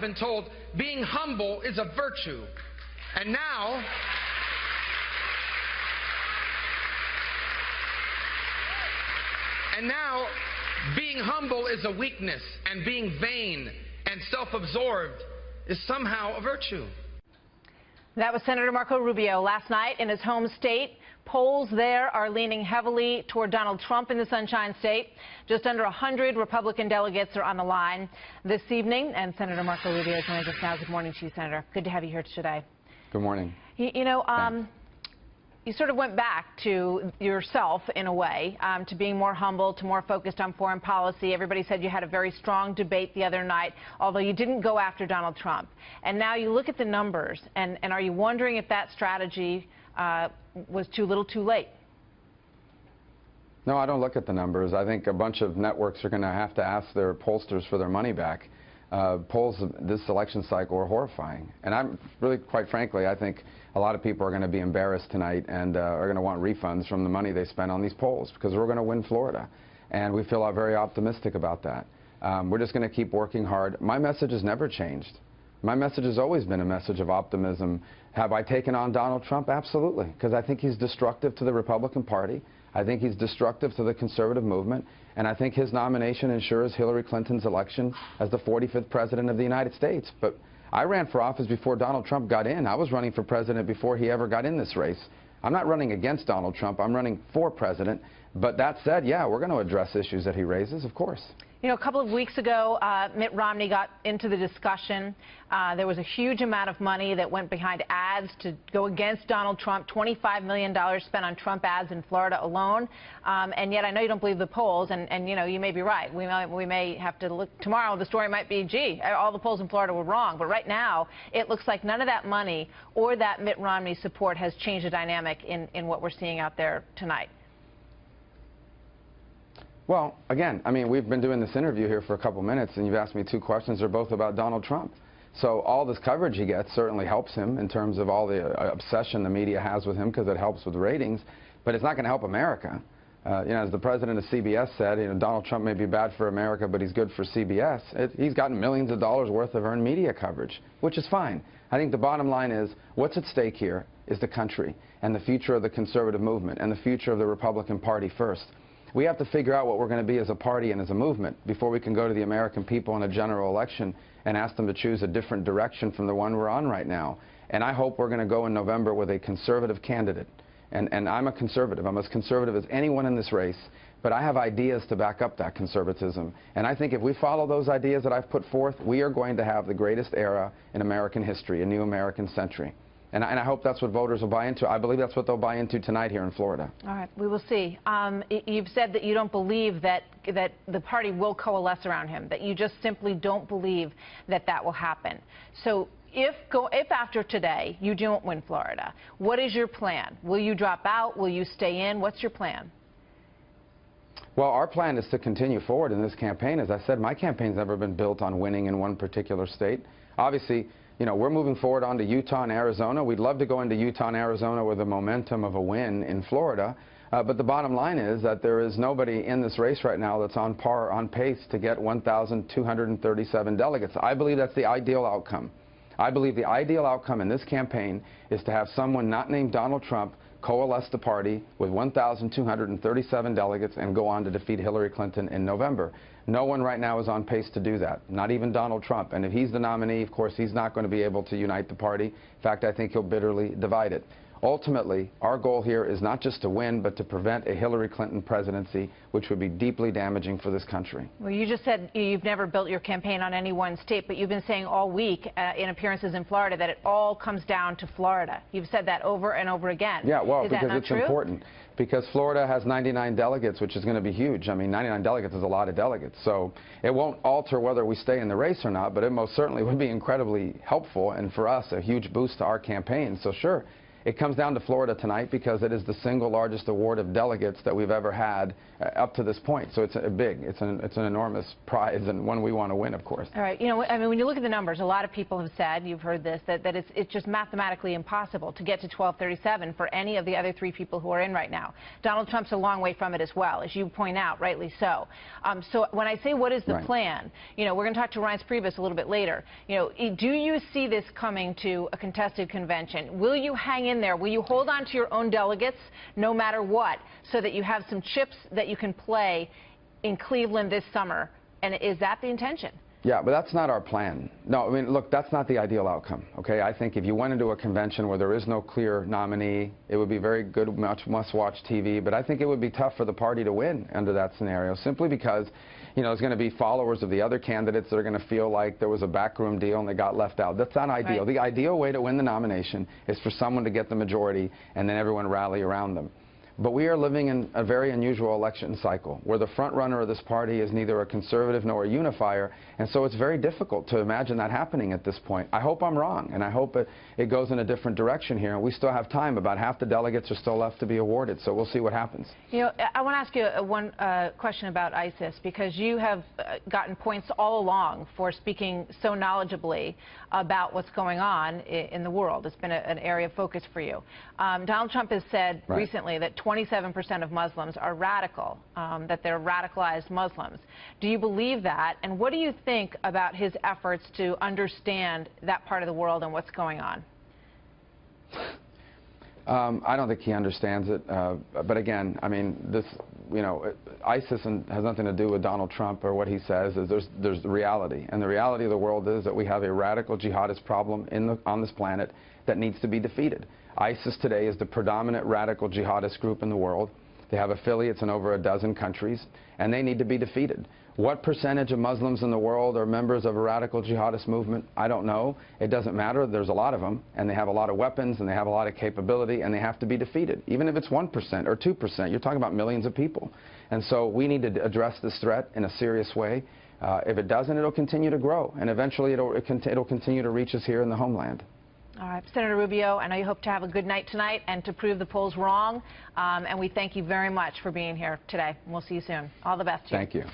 been told being humble is a virtue. And now, being humble is a weakness, and being vain and self-absorbed is somehow a virtue. That was Senator Marco Rubio last night in his home state. Polls there are leaning heavily toward Donald Trump in the Sunshine State. Just under 100 Republican delegates are on the line this evening, and Senator Marco Rubio joins us now. Good morning to you, Senator. Good to have you here today. Good morning. You sort of went back to yourself, in a way, to being more humble, to more focused on foreign policy. Everybody said you had a very strong debate the other night, although you didn't go after Donald Trump. And now you look at the numbers, and are you wondering if that strategy was too little too late? No, I don't look at the numbers. I think a bunch of networks are going to have to ask their pollsters for their money back. Polls this election cycle are horrifying. And I'm really, quite frankly, I think a lot of people are going to be embarrassed tonight and are going to want refunds from the money they spent on these polls, because we're going to win Florida. And we feel very optimistic about that. We're just going to keep working hard. My message has never changed. My message has always been a message of optimism. Have I taken on Donald Trump? Absolutely, because I think he's destructive to the Republican Party. I think he's destructive to the conservative movement. And I think his nomination ensures Hillary Clinton's election as the 45th president of the United States. But I ran for office before Donald Trump got in. I was running for president before he ever got in this race. I'm not running against Donald Trump. I'm running for president. But that said, yeah, we're going to address issues that he raises, of course. You know, a couple of weeks ago, Mitt Romney got into the discussion. There was a huge amount of money that went behind ads to go against Donald Trump, $25 million spent on Trump ads in Florida alone. And yet I know you don't believe the polls, and you know, you may be right. We may have to look tomorrow. The story might be, gee, all the polls in Florida were wrong. But right now, it looks like none of that money or that Mitt Romney support has changed the dynamic in what we're seeing out there tonight. Well, again, I mean, we've been doing this interview here for a couple minutes, and you've asked me two questions. They're both about Donald Trump. So all this coverage he gets certainly helps him in terms of all the obsession the media has with him, because it helps with ratings. But it's not going to help America. You know, as the president of CBS said, you know, Donald Trump may be bad for America, but he's good for CBS. He's gotten millions of dollars worth of earned media coverage, which is fine. I think the bottom line is, what's at stake here is the country and the future of the conservative movement and the future of the Republican Party first. We have to figure out what we're going to be as a party and as a movement before we can go to the American people in a general election and ask them to choose a different direction from the one we're on right now. And I hope we're going to go in November with a conservative candidate. And I'm a conservative. I'm as conservative as anyone in this race. But I have ideas to back up that conservatism. And I think if we follow those ideas that I've put forth, we are going to have the greatest era in American history, a new American century. And I hope that's what voters will buy into. I believe that's what they'll buy into tonight here in Florida. All right, we will see. You've said that you don't believe that the party will coalesce around him, that you just simply don't believe that that will happen. So if after today you don't win Florida, what is your plan? Will you drop out? Will you stay in? What's your plan? Well, our plan is to continue forward in this campaign. As I said, my campaign's never been built on winning in one particular state. Obviously, you know, we're moving forward onto Utah and Arizona. We'd love to go into Utah and Arizona with the momentum of a win in Florida. But the bottom line is that there is nobody in this race right now that's on pace to get 1,237 delegates. I believe that's the ideal outcome. I believe the ideal outcome in this campaign is to have someone not named Donald Trump coalesce the party with 1,237 delegates and go on to defeat Hillary Clinton in November. No one right now is on pace to do that, not even Donald Trump. And if he's the nominee, of course, he's not going to be able to unite the party. In fact, I think he'll bitterly divide it. Ultimately, our goal here is not just to win, but to prevent a Hillary Clinton presidency, which would be deeply damaging for this country. Well, you just said you've never built your campaign on any one state, but you've been saying all week in appearances in Florida that it all comes down to Florida. You've said that over and over again. Yeah, well, because it's important. Because Florida has 99 delegates, which is going to be huge. I mean, 99 delegates is a lot of delegates. So it won't alter whether we stay in the race or not, but it most certainly would be incredibly helpful and for us a huge boost to our campaign. So sure, It comes down to Florida tonight because it is the single largest award of delegates that we've ever had up to this point. So it's it's an enormous prize and one we want to win, of course. All right. You know, I mean, when you look at the numbers, a lot of people have said, you've heard this, that it's just mathematically impossible to get to 1237 for any of the other three people who are in right now. Donald Trump's a long way from it as well, as you point out, rightly so. So when I say what is the plan, you know, we're going to talk to Reince Priebus a little bit later. You know, do you see this coming to a contested convention? Will you hang in there? Will you hold on to your own delegates no matter what, so that you have some chips that you can play in Cleveland this summer? And is that the intention? Yeah, but that's not our plan. No, I mean, look, that's not the ideal outcome, okay? I think if you went into a convention where there is no clear nominee, it would be very good, must-watch TV, but I think it would be tough for the party to win under that scenario, simply because, you know, there's going to be followers of the other candidates that are going to feel like there was a backroom deal and they got left out. That's not ideal. Right. The ideal way to win the nomination is for someone to get the majority and then everyone rally around them. But we are living in a very unusual election cycle where the front runner of this party is neither a conservative nor a unifier, and so it's very difficult to imagine that happening at this point. I hope I'm wrong, and I hope it goes in a different direction here, and we still have time. About half the delegates are still left to be awarded, so we'll see what happens. You know, I want to ask you one question about ISIS, because you have gotten points all along for speaking so knowledgeably about what's going on in the world. It's been an area of focus for you. Donald Trump has said recently that 27% of Muslims are radical, that they're radicalized Muslims. Do you believe that? And what do you think about his efforts to understand that part of the world and what's going on? I don't think he understands it. But again, I mean, this, you know, ISIS has nothing to do with Donald Trump or what he says. There's the reality. And the reality of the world is that we have a radical jihadist problem on this planet that needs to be defeated. ISIS today is the predominant radical jihadist group in the world. They have affiliates in over a dozen countries, and they need to be defeated. What percentage of Muslims in the world are members of a radical jihadist movement? I don't know. It doesn't matter. There's a lot of them, and they have a lot of weapons, and they have a lot of capability, and they have to be defeated. Even if it's 1% or 2%, you're talking about millions of people. And so we need to address this threat in a serious way. If it doesn't, it'll continue to grow, and eventually it'll continue to reach us here in the homeland. All right, Senator Rubio, I know you hope to have a good night tonight and to prove the polls wrong. And we thank you very much for being here today. We'll see you soon. All the best to you. Thank you.